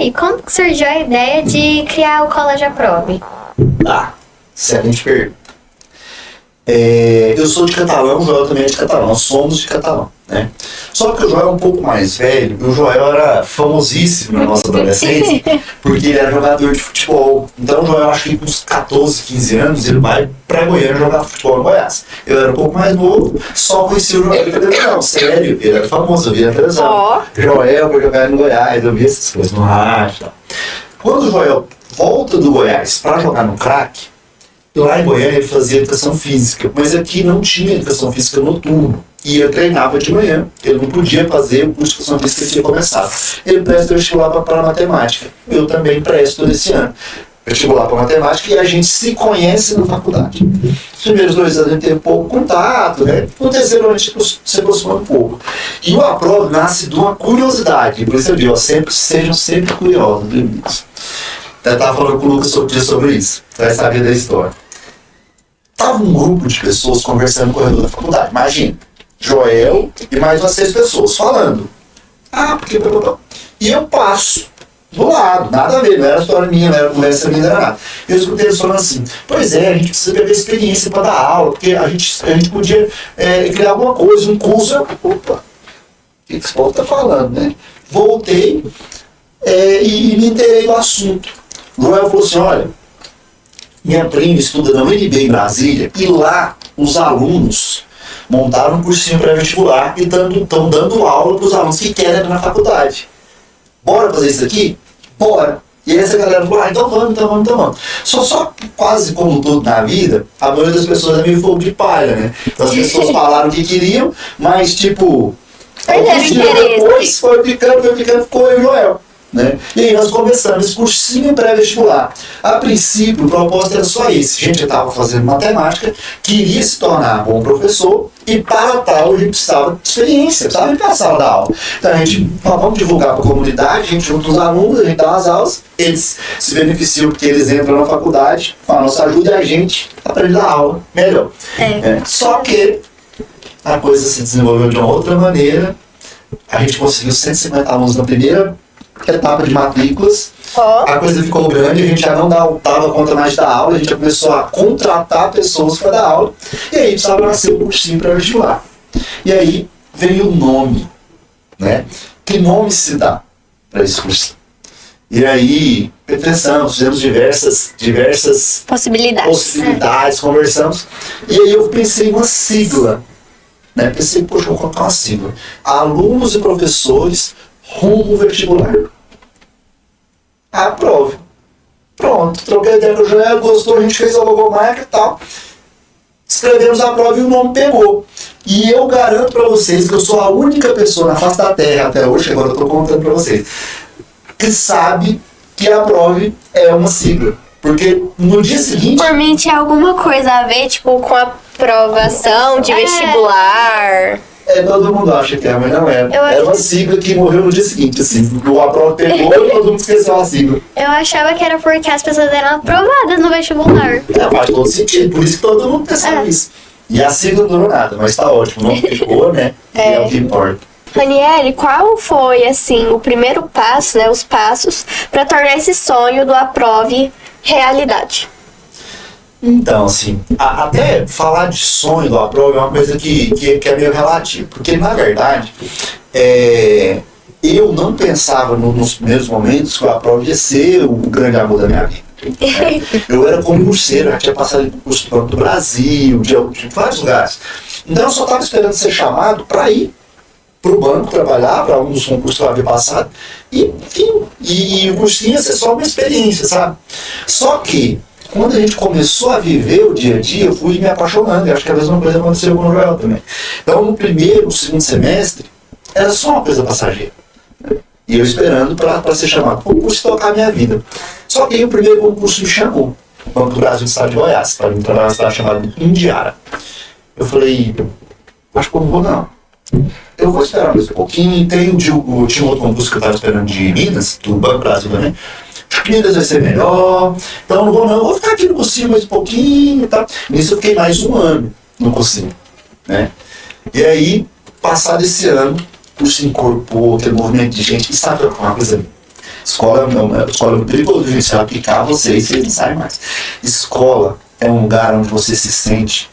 E como que surgiu a ideia de criar o Colégio Aprove? Excelente pergunta. Eu sou de Catalão, o Joel também é de Catalão, nós somos de Catalão, né? Só que o Joel é um pouco mais velho, e o Joel era famosíssimo na nossa adolescência, porque ele era jogador de futebol. Então o Joel, acho que com uns 14, 15 anos, ele vai pra Goiânia jogar futebol no Goiás. Eu era um pouco mais novo, só conheci o Joel pela televisão, sério, ele era famoso, eu via na televisão. Joel foi jogar no Goiás, eu via essas coisas no rádio e tal. Quando o Joel volta do Goiás pra jogar no craque, lá em Goiânia ele fazia educação física, mas aqui não tinha educação física noturno. E eu treinava de manhã, ele não podia fazer o curso de educação física que tinha começado. Ele presta vestibular para matemática, eu também presto esse ano vestibular para matemática, e a gente se conhece na faculdade. Os primeiros 2 anos a gente teve pouco contato, né? No terceiro ano a gente se aproximou um pouco. E o Aprove nasce de uma curiosidade, por isso eu digo, sejam sempre curiosos, viu, amigos? Eu estava falando com o Lucas sobre isso, você vai saber da história. Tava um grupo de pessoas conversando no corredor da faculdade, imagina, Joel e mais umas 6 pessoas falando. Porque... E eu passo do lado, nada a ver, não era história minha, não era conversa minha, não era nada. Eu escutei eles falando assim, pois é, a gente precisa pegar experiência para dar aula, porque a gente podia criar alguma coisa, um curso. Opa, o que esse povo tá falando, né? Voltei e me inteirei do assunto. O Joel falou assim, olha, minha prima estuda na UNB em Brasília, e lá os alunos montaram um cursinho pré-vestibular e estão dando aula para os alunos que querem ir na faculdade. Bora fazer isso aqui? Bora! E aí essa galera falou, então vamos. Só quase como tudo na vida, a maioria das pessoas é meio fogo de palha, né? Então as pessoas falaram o que queriam, mas tipo... depois foi ficando, ficou eu e o Joel. Né? E aí nós começamos esse cursinho pré-vestibular. A princípio, o propósito era só esse. A gente estava fazendo matemática, queria se tornar bom professor, e para tal a gente precisava de experiência, precisava de passar da aula. Então a gente, vamos divulgar para a comunidade, a gente junta os alunos, a gente dá as aulas, eles se beneficiam porque eles entram na faculdade, com a nossa ajuda, e a gente aprende a dar aula melhor. Só que a coisa se desenvolveu de uma outra maneira. A gente conseguiu 150 alunos na primeira etapa de matrículas. A coisa ficou grande, a gente já não dava conta mais da aula, a gente já começou a contratar pessoas para dar aula, e aí precisava nascer um cursinho para vestibular. E aí veio o nome, né? Que nome se dá para esse curso? E aí pensamos, fizemos diversas possibilidades, conversamos, e aí eu pensei em uma sigla, né? Pensei, poxa, vou colocar uma sigla: Alunos e Professores Rumo Vestibular. Aprove. Pronto, troquei a ideia com o Joel, gostou, a gente fez a logomarca e tal. Escrevemos Aprove e o nome pegou. E eu garanto para vocês que eu sou a única pessoa na face da Terra até hoje, agora eu estou contando para vocês, que sabe que Aprove é uma sigla. Porque no dia seguinte... Por mim tinha alguma coisa a ver, tipo, com a aprovação de vestibular... todo mundo acha que é, mas não era. Era uma sigla que morreu no dia seguinte, assim. O Aprove pegou e todo mundo esqueceu a sigla. Eu achava que era porque as pessoas eram aprovadas no vestibular. Faz todo sentido, por isso que todo mundo pensava isso. E a sigla não durou nada, mas tá ótimo. O nome ficou, né? É o que importa. Ranieri, qual foi, assim, o primeiro passo, né, os passos, para tornar esse sonho do Aprove realidade? Então, assim, até falar de sonho do Aprove é uma coisa que é meio relativo, porque, na verdade, eu não pensava nos primeiros momentos que o Aprove ia ser o grande amor da minha vida. Eu era concurseiro, já tinha passado em concurso do Banco do Brasil, de vários lugares. Então eu só estava esperando ser chamado para ir para o banco trabalhar, para um dos concursos que eu havia passado, e enfim, e o cursinho ia ser só uma experiência, sabe? Só que, quando a gente começou a viver o dia a dia, eu fui me apaixonando, e acho que a mesma coisa aconteceu com o Joel também. Então, no primeiro, segundo semestre, era só uma coisa passageira. E eu esperando para ser chamado para o concurso e tocar a minha vida. Só que aí o primeiro concurso me chamou, o Banco do Brasil do Estado de Goiás, para vir trabalhar numa cidade chamada Indiara. Eu falei, acho que eu não vou não. Eu vou esperar mais um pouquinho. Tinha outro concurso que eu estava esperando de Minas, do Banco do Brasil também. Acho que Minas vai ser melhor, então não vou ficar aqui no cursinho mais um pouquinho e tal. Nisso eu fiquei mais um ano no cursinho, né? E aí, passado esse ano, o curso incorporou aquele movimento de gente, e sabe uma coisa Escola é muito perigoso, gente. Se ela picar vocês não saem mais. Escola é um lugar onde você se sente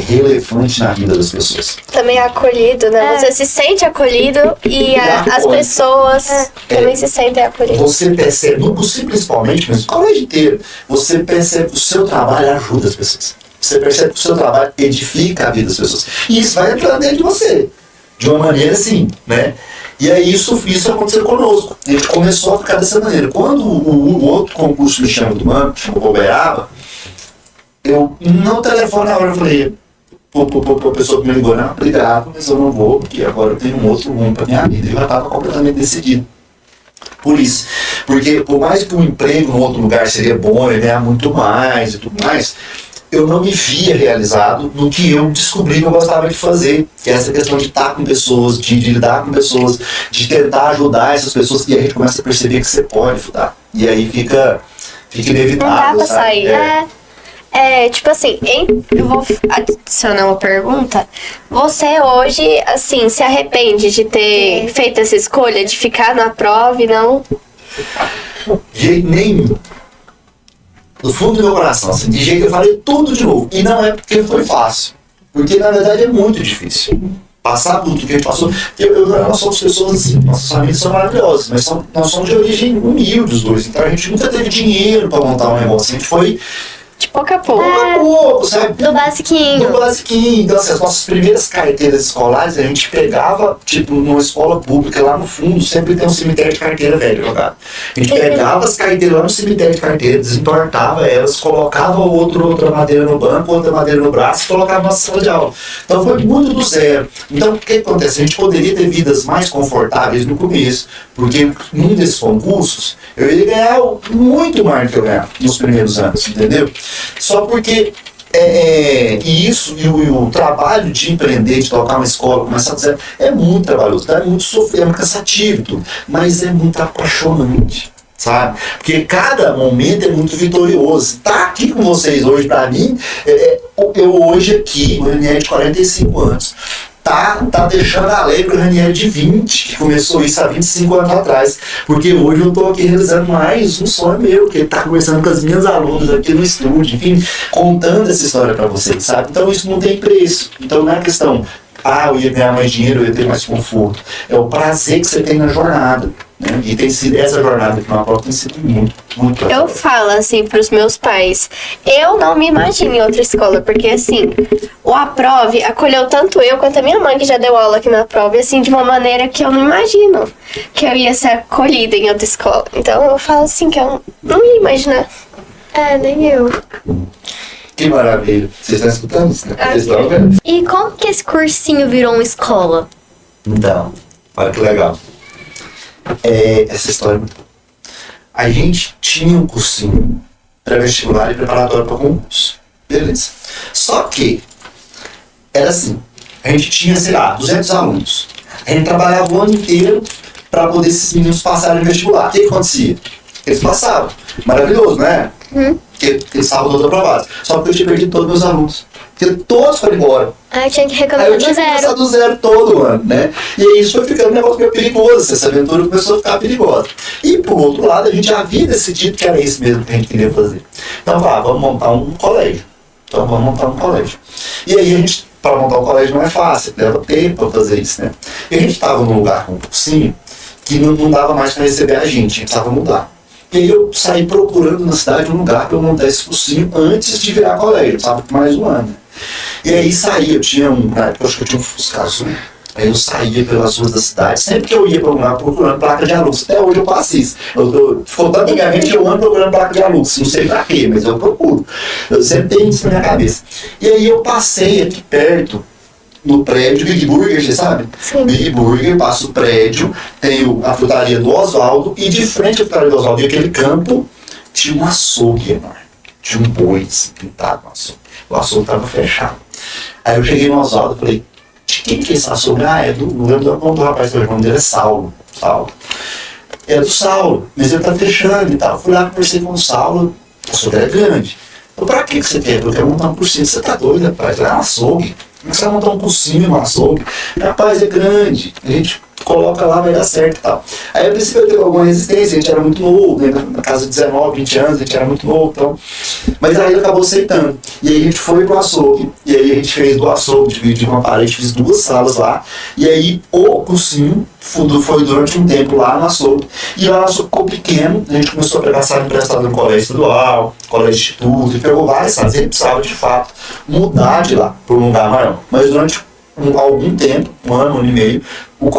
relevante na vida das pessoas. Também é acolhido, né? Você se sente acolhido e as pessoas também se sentem acolhidas. Você percebe, no curso principalmente, mas no colégio inteiro, você percebe que o seu trabalho ajuda as pessoas. Você percebe que o seu trabalho edifica a vida das pessoas. E isso vai entrando dentro de você. De uma maneira assim, né? E aí isso aconteceu conosco. A gente começou a ficar dessa maneira. Quando o outro concurso me chama do banco, chamou Uberaba, eu no telefone na hora eu falei, a pessoa que me ligou, não, obrigado, mas eu não vou, porque agora eu tenho um outro rumo para minha vida. Eu já estava completamente decidido. Por isso. Porque por mais que um emprego em outro lugar seria bom, eu ia ganhar muito mais e tudo mais, eu não me via realizado no que eu descobri que eu gostava de fazer, que é essa questão de estar com pessoas, de lidar com pessoas, de tentar ajudar essas pessoas, e a gente começa a perceber que você pode ajudar. E aí fica inevitável. Não dá pra sair. Tipo assim, eu vou adicionar uma pergunta. Você hoje, assim, se arrepende de ter feito essa escolha, de ficar na prova e não... De jeito nenhum. Do fundo do meu coração, assim, de jeito que eu falei tudo de novo. E não é porque foi fácil. Porque na verdade é muito difícil. Passar por tudo que a gente passou. Nós somos pessoas assim, nossas famílias são maravilhosas, mas nós somos de origem humilde os dois. Então a gente nunca teve dinheiro para montar um negócio. A gente foi de pouco a pouco. Pouco a pouco, sabe? Do basiquinho. Do basiquinho. Então, assim, as nossas primeiras carteiras escolares, a gente pegava, tipo, numa escola pública, lá no fundo, sempre tem um cemitério de carteira velho jogado. A gente pegava as carteiras lá no cemitério de carteira, desentortava elas, colocava outra madeira no banco, outra madeira no braço e colocava na sala de aula. Então, foi muito do zero. Então, o que acontece? A gente poderia ter vidas mais confortáveis no começo, porque num desses concursos, eu ia ganhar muito mais do que eu ganhava nos primeiros anos, entendeu? Só porque o trabalho de empreender, de tocar uma escola, começar a dizer, é muito trabalhoso, tá? É muito sofrido, é muito cansativo, tudo, mas é muito apaixonante, sabe? Porque cada momento é muito vitorioso. Tá aqui com vocês hoje, pra mim, eu hoje aqui, o Ranieri de 45 anos, tá deixando alegre o Ranieri de 20, que começou isso há 25 anos atrás. Porque hoje eu tô aqui realizando mais um sonho meu, que tá conversando com as minhas alunas aqui no estúdio, enfim, contando essa história pra vocês, sabe? Então isso não tem preço. Então não é questão, eu ia ganhar mais dinheiro, eu ia ter mais conforto. É o prazer que você tem na jornada. Né? E tem sido essa jornada que na prova tem sido muito, muito prazer. Eu falo assim pros meus pais, eu não me imagino em outra escola, porque assim, o Aprove acolheu tanto eu quanto a minha mãe, que já deu aula aqui na Aprove, assim, de uma maneira que eu não imagino que eu ia ser acolhida em outra escola. Então eu falo assim, que eu não ia imaginar. Nem eu. Que maravilha. Vocês estão escutando isso, né? Vocês estão vendo? E como que esse cursinho virou uma escola? Então, olha que legal. Essa história é muito boa. A gente tinha um cursinho pré-vestibular e preparatório para concurso. Beleza. Só que, era assim, a gente tinha, sei lá, 200 alunos. A gente trabalhava o ano inteiro para poder esses meninos passarem no vestibular. O que acontecia? Eles passavam. Maravilhoso, né? Porque eles estavam todos aprovados. Só que eu tinha perdido todos os meus alunos. Porque todos foram embora. Aí eu tinha que Aí recomeçar eu do tinha que começar zero. do zero todo ano, né? E aí isso foi ficando um negócio meio perigoso. Essa aventura começou a ficar perigosa. E por outro lado, a gente já havia decidido que era isso mesmo que a gente queria fazer. Então, vamos montar um colégio. Então, vamos montar um colégio. E aí a gente, para montar um colégio não é fácil, leva tempo para fazer isso, né? E a gente estava num lugar com um cursinho que não dava mais para receber a gente precisava mudar. E aí eu saí procurando na cidade um lugar para eu montar esse cursinho antes de virar colégio, sabe? Por mais um ano. E aí saía, na época eu acho que eu tinha um Fusca azul. Aí eu saía pelas ruas da cidade, sempre que eu ia para um lugar procurando placa de anúncio. Até hoje eu faço isso. Ficou tanto na minha mente que eu ando procurando placa de anúncio. Não sei pra quê, mas eu procuro. Eu sempre tenho isso na minha cabeça. E aí eu passei aqui perto, no prédio Big Burger, você sabe? Sim. Big Burger, passo o prédio, tem a frutaria do Oswaldo, e de frente à frutaria do Oswaldo, e aquele campo, tinha um açougue enorme. Tinha um boi pintado no açougue. O açougue estava fechado. Aí eu cheguei no Oswaldo e falei, de quem que é esse açougue? Não lembro do nome do rapaz, o nome dele é Saulo. É do Saulo, mas ele tá fechando e tal. Fui lá, conversei com o Saulo, o açougue era grande. Eu, pra que você quer? Eu quero montar um cursinho. Você tá doido, rapaz? É um açougue. Você vai montar um cursinho no açougue. Rapaz, é grande. A gente coloca lá, vai dar certo e tal. Aí, a princípio, eu teve alguma resistência, a gente era muito novo, né? Na casa de 19, 20 anos, a gente era muito novo, então... Mas aí ele acabou aceitando. E aí a gente foi pro açougue, e aí a gente fez do açougue, dividiu uma parede, fiz 2 salas lá, e aí o cursinho foi durante um tempo lá no açougue. E lá o açougue ficou pequeno, a gente começou a pegar sala emprestada no colégio estadual, colégio instituto, e pegou várias salas, e ele precisava de fato mudar de lá para um lugar maior. Mas durante algum tempo, 1 ano e meio, o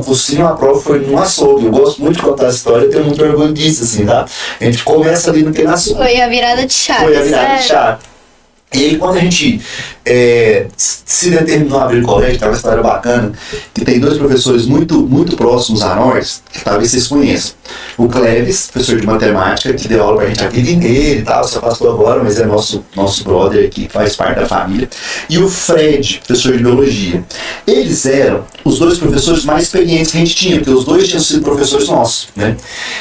cursinho, a prova foi num açougue. Eu gosto muito de contar essa história, eu tenho muito orgulho disso, assim, tá? A gente começa ali no que na açougue. Foi a virada de chave. Foi a virada de chave. E aí, quando a gente se determinou a abrir o colégio, tem uma história bacana, que tem 2 professores muito próximos a nós, que talvez vocês conheçam. O Cleves, professor de matemática, que deu aula pra gente a vida inteira e tal, se afastou agora, mas é nosso brother aqui, que faz parte da família. E o Fred, professor de biologia. Eles eram os 2 professores mais experientes que a gente tinha, porque os 2 tinham sido professores nossos, né?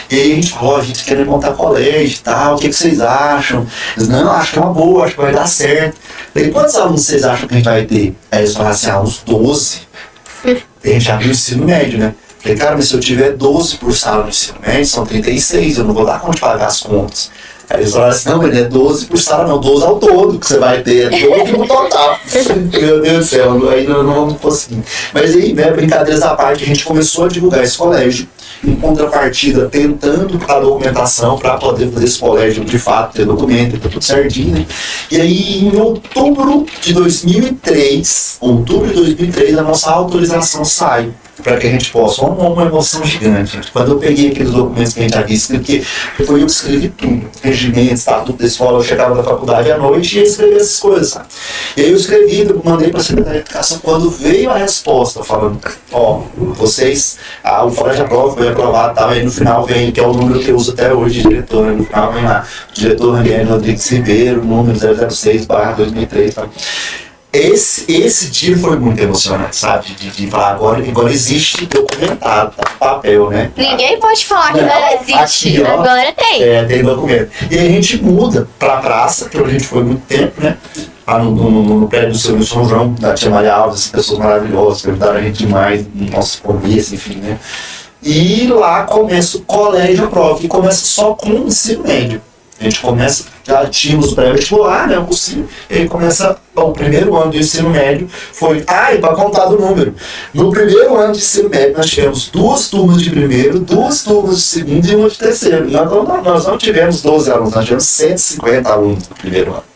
E aí a gente falou, a gente quer montar colégio e tal, o que vocês acham? Eles, não, acho que é uma boa, acho que vai dar certo. Falei, quantos alunos vocês acham que a gente vai ter? Aí eles falaram assim, uns 12. A gente abriu o ensino médio, né? Falei, cara, mas se eu tiver 12 por sala no ensino médio, são 36, eu não vou dar conta de pagar as contas. Aí eles falaram assim, não, mas não é 12 por sala, não, 12 ao todo que você vai ter, é 12 no total. Meu Deus do céu, aí não vamos conseguir. Mas aí, né, brincadeiras à parte, a gente começou a divulgar esse colégio, em contrapartida, tentando a documentação para poder fazer esse colégio de fato, ter documento, ter tudo certinho, né? E aí, em outubro de 2003, a nossa autorização sai para que a gente possa, uma emoção gigante. Quando eu peguei aqueles documentos que a gente havia escrito, porque foi eu que escrevi tudo, regimento, estatuto da escola, eu chegava da faculdade à noite e ia escrever essas coisas, sabe? E aí eu escrevi, mandei para a Secretaria de Educação, quando veio a resposta, falando, ó, vocês, o Fora de Aprova foi aprovado, tá? Aí no final vem, que é o número que eu uso até hoje, diretor, né? No final vem lá, diretor Ranieri Rodrigues Ribeiro, número 006/2003, tá? Esse dia foi muito emocionante, sabe? De falar, agora existe documentado, tá no papel, né? Ninguém pode falar que não existe. Aqui, ó, Agora tem. tem documento. E aí a gente muda pra praça, que a gente foi muito tempo, né? Lá no prédio do seu São João, da Tia Maria Alves, pessoas maravilhosas, que ajudaram a gente demais no nosso começo, enfim, né? E lá começa o colégio prova, que começa só com o ensino médio. A gente começa, já tínhamos o pré-vestibular, né, o cursinho, e aí começa o primeiro ano do ensino médio, foi, e para contar do número, no primeiro ano de ensino médio nós tivemos 2 turmas de primeiro, 2 turmas de segundo e uma de terceiro. Nós não tivemos 12 alunos, nós tivemos 150 alunos no primeiro ano.